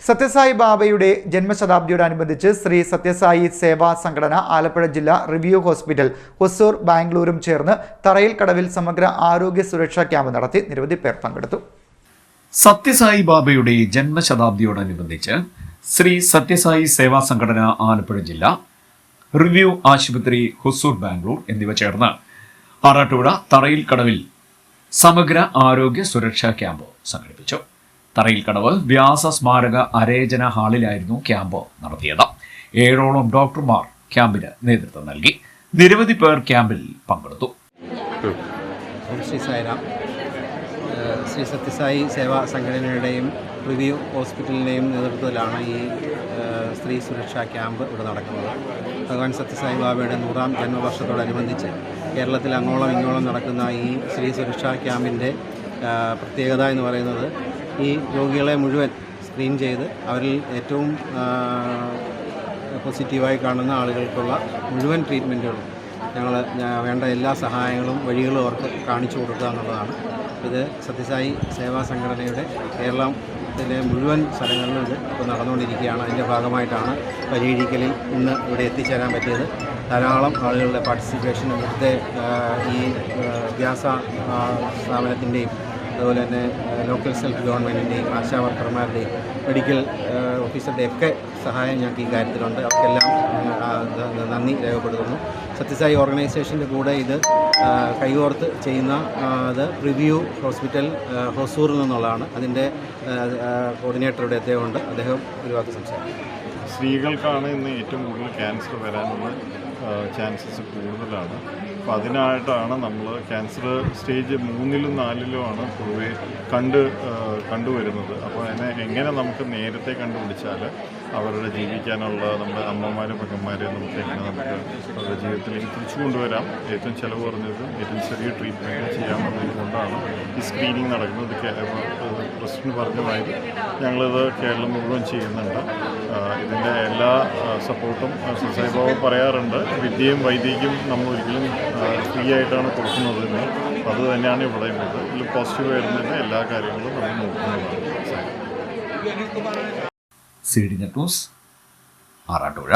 സത്യസായി ബാബയുടെ ജന്മശതാബ്ദിയോടനുബന്ധിച്ച് ശ്രീ സത്യസായി സേവാ സംഘടന ആലപ്പുഴ ജില്ലാ റിവ്യൂ ഹോസ്പിറ്റൽ ഹൊസൂർ ബാംഗ്ലൂരും ചേർന്ന് തറയിൽ കടവിൽ സമഗ്ര ആരോഗ്യ സുരക്ഷാ ക്യാമ്പ് നടത്തി. നിരവധി പേർ പങ്കെടുത്തു. സത്യസായി ബാബയുടെ ജന്മശതാബ്ദിയോടനുബന്ധിച്ച് ശ്രീ സത്യസായി സേവാ സംഘടന ആലപ്പുഴ ജില്ല റിവ്യൂ ആശുപത്രി ഹൊസൂർ ബാംഗ്ലൂർ എന്നിവ ചേർന്ന് ആറാട്ടുപുഴ തറയിൽ കടവിൽ സമഗ്ര ആരോഗ്യ സുരക്ഷാ ക്യാമ്പ് സംഘടിപ്പിച്ചു. തറയിൽ കടവ് വ്യാസ സ്മാരക അരേചന ഹാളിലായിരുന്നു ക്യാമ്പ് നടത്തിയത്. 7ഓളം ഡോക്ടർമാർ ക്യാമ്പിന് നേതൃത്വം നൽകി. നിരവധി പേർ ക്യാമ്പിൽ പങ്കെടുത്തു. ശ്രീ സത്യസായി സേവാ സംഘടനയുടെയും റിവ്യൂ ഹോസ്പിറ്റലിൻ്റെയും നേതൃത്വത്തിലാണ് ഈ സ്ത്രീ സുരക്ഷാ ക്യാമ്പ് ഇവിടെ നടക്കുന്നത്. ഭഗവാൻ സത്യസായി ബാബയുടെ 100ാം ജന്മവർഷത്തോടനുബന്ധിച്ച് കേരളത്തിൽ അങ്ങോളം ഇങ്ങോളം നടക്കുന്ന ഈ സ്ത്രീ സുരക്ഷാ ക്യാമ്പിൻ്റെ പ്രത്യേകത എന്ന് പറയുന്നത് ഈ രോഗികളെ മുഴുവൻ സ്ക്രീൻ ചെയ്ത് അവരിൽ ഏറ്റവും പോസിറ്റീവായി കാണുന്ന ആളുകൾക്കുള്ള മുഴുവൻ ട്രീറ്റ്മെൻറ്റുകളും ഞങ്ങൾ വേണ്ട എല്ലാ സഹായങ്ങളും വഴികളും അവർക്ക് കാണിച്ചു കൊടുക്കുക എന്നുള്ളതാണ്. ഇത് സത്യസായി സേവാ സംഘടനയുടെ കേരളത്തിലെ മുഴുവൻ സ്ഥലങ്ങളിലും ഇത് ഇപ്പോൾ നടന്നുകൊണ്ടിരിക്കുകയാണ്. അതിൻ്റെ ഭാഗമായിട്ടാണ് പരീഴിക്കലിൽ ഇന്ന് ഇവിടെ എത്തിച്ചേരാൻ പറ്റിയത്. ധാരാളം ആളുകളുടെ പാർട്ടിസിപ്പേഷൻ ഇവിടുത്തെ ഈ വ്യാസ സ്ഥാപനത്തിൻ്റെയും അതുപോലെ തന്നെ ലോക്കൽ സെൽഫ് ഗവൺമെൻറ്റിൻ്റെയും ആശാ വർക്കർമാരുടെയും മെഡിക്കൽ ഓഫീസറുടെ ഒക്കെ സഹായം ഞങ്ങൾക്ക് ഈ കാര്യത്തിലുണ്ട്. അവർക്കെല്ലാം നന്ദി രേഖപ്പെടുത്തുന്നു. സത്യസായി ഓർഗനൈസേഷൻ്റെ കൂടെ ഇത് കൈകോർത്ത് ചെയ്യുന്ന അത് റിവ്യൂ ഹോസ്പിറ്റൽ ഹൊസൂറിൽ നിന്നുള്ളതാണ്. അതിൻ്റെ കോർഡിനേറ്ററുടെ അദ്ദേഹമുണ്ട്. അദ്ദേഹം ഒരു വാക്ക് സംസാരിക്കും. സ്ത്രീകൾക്കാണ് ഇന്ന് ഏറ്റവും കൂടുതൽ ക്യാൻസർ വരാനുള്ള ചാൻസസ് കൂടുതലാണ്. അപ്പോൾ അതിനായിട്ടാണ് നമ്മൾ ക്യാൻസർ സ്റ്റേജ് 3ലും 4ലും ആണ് പൊതുവെ കണ്ടുവരുന്നത്. അപ്പോൾ അതിനെ എങ്ങനെ നമുക്ക് നേരത്തെ കണ്ടുപിടിച്ചാൽ അവരുടെ ജീവിക്കാനുള്ള നമ്മുടെ അമ്മമാരും പെങ്ങന്മാരെ നമുക്ക് എങ്ങനെ നമുക്ക് അവരുടെ ജീവിതത്തിലേക്ക് തിരിച്ചു കൊണ്ടുവരാം, ഏറ്റവും ചിലവ് കുറഞ്ഞതും ഏറ്റവും ചെറിയ ട്രീറ്റ്മെൻറ്റ് ചെയ്യാമെന്നത് കൊണ്ടാണ് ഈ സ്ക്രീനിങ് നടക്കുന്നത്. പ്രസിഡന്റ് പറഞ്ഞതായത് ഞങ്ങളിത് കേരളം മുഴുവൻ ചെയ്യുന്നുണ്ട്. ഇതിൻ്റെ എല്ലാ സപ്പോർട്ടും സത്യസായി ബാബ പറയാറുണ്ട്, വിദ്യയും വൈദ്യക്കും നമ്മൾ ഒരിക്കലും ഫ്രീ ആയിട്ടാണ് കൊടുക്കുന്നതെന്ന്. അത് തന്നെയാണ് ഇവിടെ ഉള്ളത്. ഇതിൽ പോസിറ്റീവ് വരുന്നതിൻ്റെ എല്ലാ കാര്യങ്ങളും നമ്മൾ നോക്കുന്നതാണ്. CDNet news, Arattupuzha.